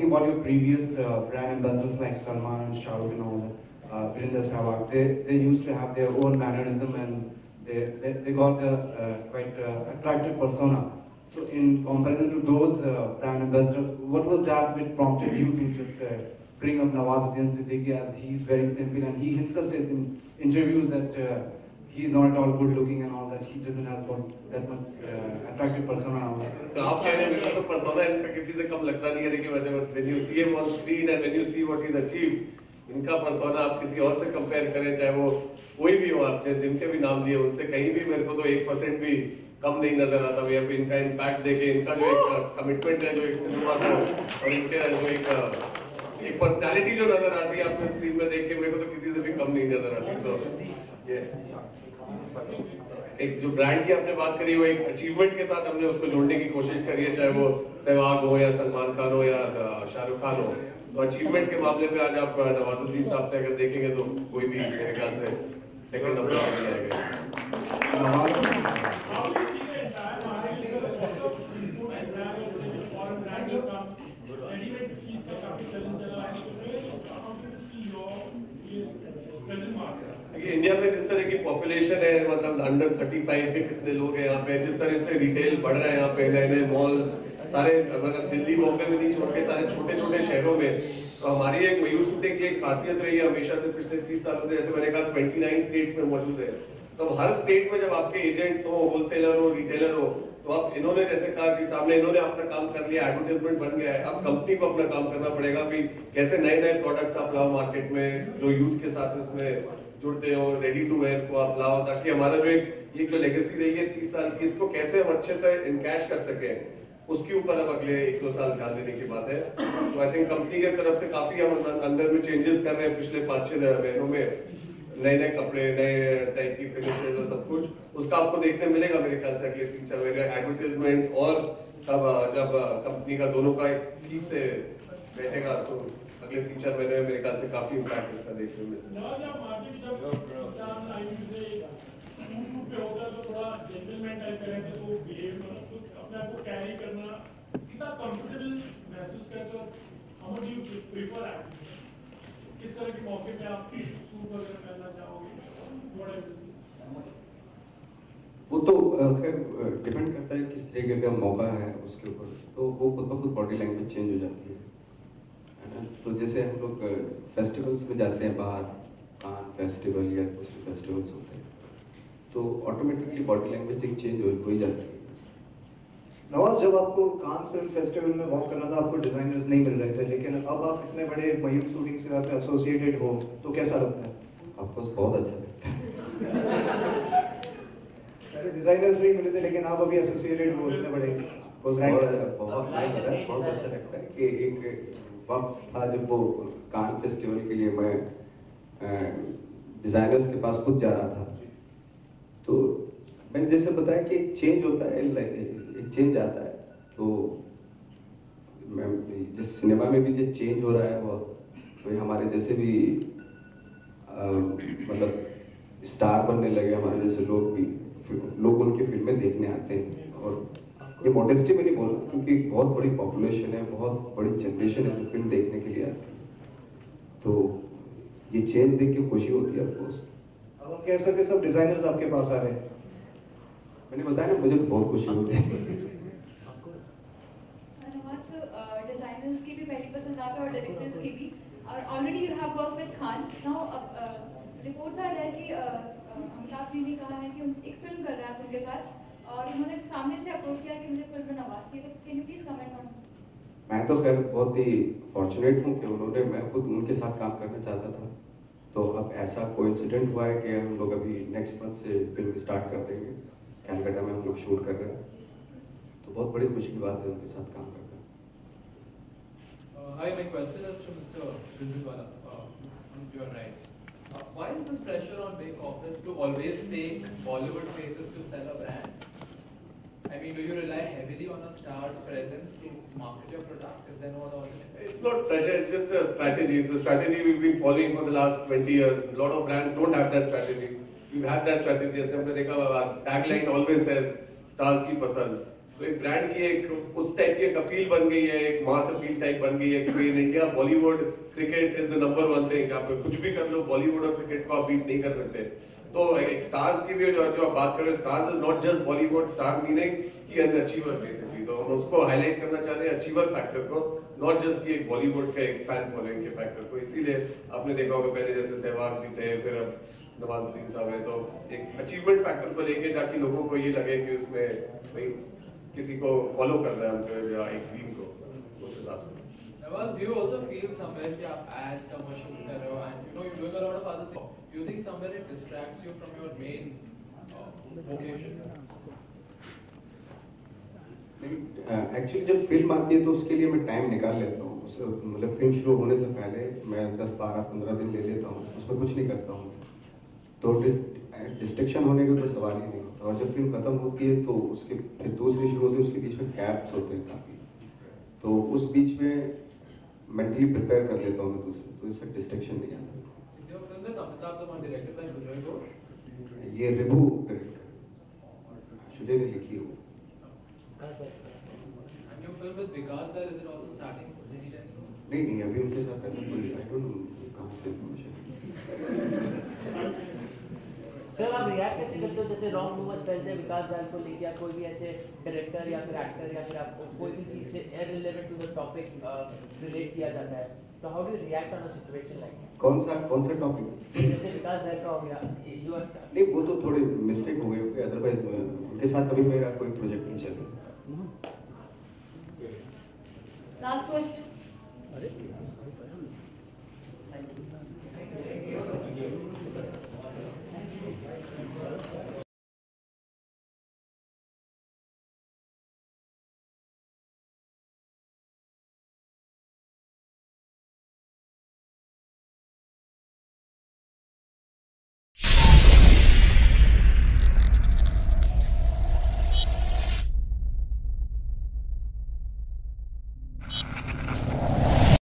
about your previous brand ambassadors like Salman and Shah Rukh and all that, Virender Sehwag, they used to have their own mannerism and they got a quite attractive persona. So in comparison to those brand ambassadors, what was that which prompted you to just bring up Nawazuddin Siddiqui, as he's very simple and he himself says in interviews that he's not at all good looking and all that, he doesn't have that much attractive persona and all that. तो आप कह रहे हैं मेरा तो persona इनका किसी से कम लगता नहीं है, लेकिन when you see him on screen and when you see what he's achieved, इनका persona आप किसी और से compare करें, चाहे वो कोई भी हो, आपने जिनके भी नाम लिए उनसे कहीं भी मेरे को तो 1% भी कम नहीं नजर आता भैया। इनका इम्पैक्ट देखे, इनका जो एक कमिटमेंट है जो एक सिनेमा को, और इनके जो एक पर्सनालिटी जो नजर आती है आपने स्क्रीन में देख के, मेरे को तो किसी से भी कम नहीं नजर आती। सो ये एक जो ब्रांड की आपने बात करी, वो एक अचीवमेंट के साथ हमने उसको जोड़ने की कोशिश करी है, चाहे वो सहवाग हो या सलमान खान हो या शाहरुख खान हो। तो अचीवमेंट के मामले में आज आप नवाजुद्दीन साहब से अगर देखेंगे तो कोई भी मेरे ख्याल से सेकंड नंबर आ जाएगा। इंडिया में जिस तरह की पॉपुलेशन है, मतलब अंडर 35 के कितने लोग हैं यहाँ पे, जिस तरह से रिटेल बढ़ रहा है यहाँ पे, नए नए मॉल सारे, मतलब दिल्ली बॉम्बे में नहीं छोड़ के सारे छोटे छोटे शहरों में। तो हमारी एक मयूर शूटिंग की एक खासियत रही है हमेशा से पिछले 30 सालों से, जैसे मैंने कहा 29 स्टेट्स में मौजूद है। तो हर स्टेट में जब आपके एजेंट्स हो, होलसेलर हो, रिटेलर हो, तो आप इन्होंने जैसे कहा कि सामने इन्होंने अपना काम कर लिया, एडवर्टाइजमेंट बन गया है, अब कंपनी को अपना काम करना पड़ेगा कि कैसे नए नए प्रोडक्ट्स आप लाओ मार्केट में, जो यूथ के साथ उसमें जुड़ते हो, रेडी टू वेयर को आप लाओ, ताकि हमारा जो एक जो लेगेसी रही है 30 साल की, इसको कैसे हम अच्छे से इनकैश कर सके, उसके ऊपर अब अगले 1-2 साल ध्यान देने की बात है। तो आई थिंक कंपनी की तरफ से काफी हम अंदर में चेंजेस कर रहे हैं पिछले 5-6 महीनों में, नए नए कपड़े, नए टाइप की फिनिशेस और सब कुछ, उसका आपको देखने मिलेगा मेरे ख्याल से अगले 3-4 महीने एडवर्टाइजमेंट। और तब जब कंपनी का दोनों का ठीक से बैठेगा तो अगले 3-4 महीने में मेरे ख्याल से काफी इम्पैक्ट इसका देखने को मिलेगा। किस तरह के मौके पे आप सूट वगैरह करना चाहोगे? वो तो खैर डिपेंड करता है किस तरीके का मौका है उसके ऊपर, तो वो खुद ब खुद बॉडी लैंग्वेज चेंज हो जाती है ना। तो जैसे हम लोग फेस्टिवल्स में जाते हैं बाहर, कान फेस्टिवल या कुछ फेस्टिवल्स होते हैं, तो ऑटोमेटिकली बॉडी लैंग्वेज एक चेंज हो ही जाती है। नवाज, जब आपको कान फिल्म फेस्टिवल में वर्क करना था, आपको डिजाइनर्स नहीं मिल रहे थे, लेकिन अब आप इतने बड़े मयूर शूटिंग से साथ एसोसिएटेड हो, तो कैसा लगता है? आपको बहुत अच्छा लगता है। अरे डिजाइनर्स नहीं मिले थे, लेकिन आप अभी एसोसिएटेड हो इतने बड़े। बहुत अच्छा लगता है कि एक वक्त था जब वो कान फेस्टिवल के लिए मैं डिजाइनर्स के पास खुद जा रहा था। तो मैंने जैसे बताया कि एक चेंज होता है, एक चेंज आता है। तो मैं जिस सिनेमा में भी जो चेंज हो रहा है वो हमारे जैसे भी मतलब स्टार बनने लगे, हमारे जैसे लोग उनकी फिल्में देखने आते हैं। और ये मॉडेस्टी में नहीं बोल रहा, क्योंकि बहुत बड़ी पॉपुलेशन है, बहुत बड़ी जनरेशन है जो फिल्म देखने के लिए आती है। तो ये चेंज देख के खुशी होती है ऑफकोर्स। अब हम कह सकते सब डिजाइनर्स आपके पास आ रहे हैं। मैंने बताया ना, मुझे तो बहुत खुशी होती है। डिजाइनर्स की भी पहली पसंद आप है और डायरेक्टर्स की भी, और already you have work with Khan. Now reports are there कि अमिताभ जी ने कहा है कि एक फिल्म कर रहे हैं उनके साथ, और उन्होंने सामने से अप्रोच किया कि मुझे फिल्म में नवाज चाहिए। तो can you please comment on? मैं तो खैर बहुत ही फॉर्चुनेट हूँ कि मैं खुद उनके साथ काम करना चाहता था। तो अब ऐसा कोइंसिडेंट हुआ है कि हम लोग अभी नेक्स्ट मंथ से फिल्म स्टार्ट कर देंगे। कैलकाटा में हम लोग शूट कर रहे हैं, तो बहुत बड़ी खुशी की बात है उनके साथ काम करना। Hi, my question is to Mr. Rinjulwala, on your right. Why is this pressure on big corporates to always take Bollywood faces to sell a brand? I mean, do you rely heavily on a star's presence to market your product? Is there no other alternative? It's not pressure, it's just a strategy. It's a strategy we've been following for the last 20 years. A lot of brands don't have that strategy. We've had that strategy. जैसे हमने देखा, tagline always says stars की पसंद। तो एक brand की एक उस टाइप की एक अपील बन गई है, एक मास अपील टाइप बन गई है कि in India Bollywood cricket is the number one thing. आप कुछ भी कर लो, बॉलीवुड और क्रिकेट को आप बीट नहीं कर सकते। तो एक स्टार्स की भी जो आप बात कर रहे हैं, stars is not just Bollywood, star meaning कि एन अचीवर बेसिकली। तो हम उसको हाईलाइट करना चाहते हैं, अचीवर फैक्टर को, नॉट जस्ट कि एक बॉलीवुड का एक फैन फॉलोइंग के फैक्टर को। इसीलिए आपने देखा होगा पहले जैसे सहवाग भी थे, फिर अब नवाजुद्दीन साहब है, तो एक अचीवमेंट फैक्टर को लेके ताकि लोगों को ये लगे कि उसमें भाई किसी को फॉलो कर रहे हैं हम या एक टीम को, उस हिसाब से। Nawaz, do you also feel somewhere कि आप ads, commercials कर रहे हो and you know you're doing a lot of other things? Do you think somewhere it distracts you from your main vocation? Actually जब फिल्म आती है तो उसके लिए मैं टाइम निकाल लेता हूँ। मतलब फिल्म शुरू होने से पहले मैं 10, 12, 15 दिन ले लेता हूँ, उसमें कुछ नहीं करता हूँ। तो डिस्ट्रैक्शन होने का कोई सवाल ही नहीं होता। और जब फिल्म खत्म होती है तो उसके फिर दूसरी शुरू होती है, उसके बीच में गैप्स होते हैं काफ़ी, तो उस बीच में मेंटली प्रिपेयर कर लेता हूँ मैं दूसरे, तो इससे डिस्ट्रैक्शन नहीं आता। Your film with Amitabh Bachchan directed by Sujoy Ghosh? ये रिभू सुजय ने लिखी है वो। And your film with Vikas Bahl, is it also starting anytime soon? नहीं, अभी उनके साथ ऐसा कोई आई डोंट नो कहाँ से इन्फॉर्मेशन। सर आप रिएक्ट कैसे करते हो जैसे रॉन्ग रूमर्स फैलते हैं विकास बैल को लेकर, या कोई भी ऐसे डायरेक्टर या फिर एक्टर या फिर आपको कोई भी चीज से irrelevant to the topic relate किया जाता है, तो how do you react on a situation like that? कौन सा टॉपिक? जैसे विकास बैल का हो गया, नहीं वो तो थोड़े मिस्टेक हो गए होंगे, अदरवाइज उनके साथ कभी मेरा कोई प्रोजेक्ट नहीं चल रहा। Last question.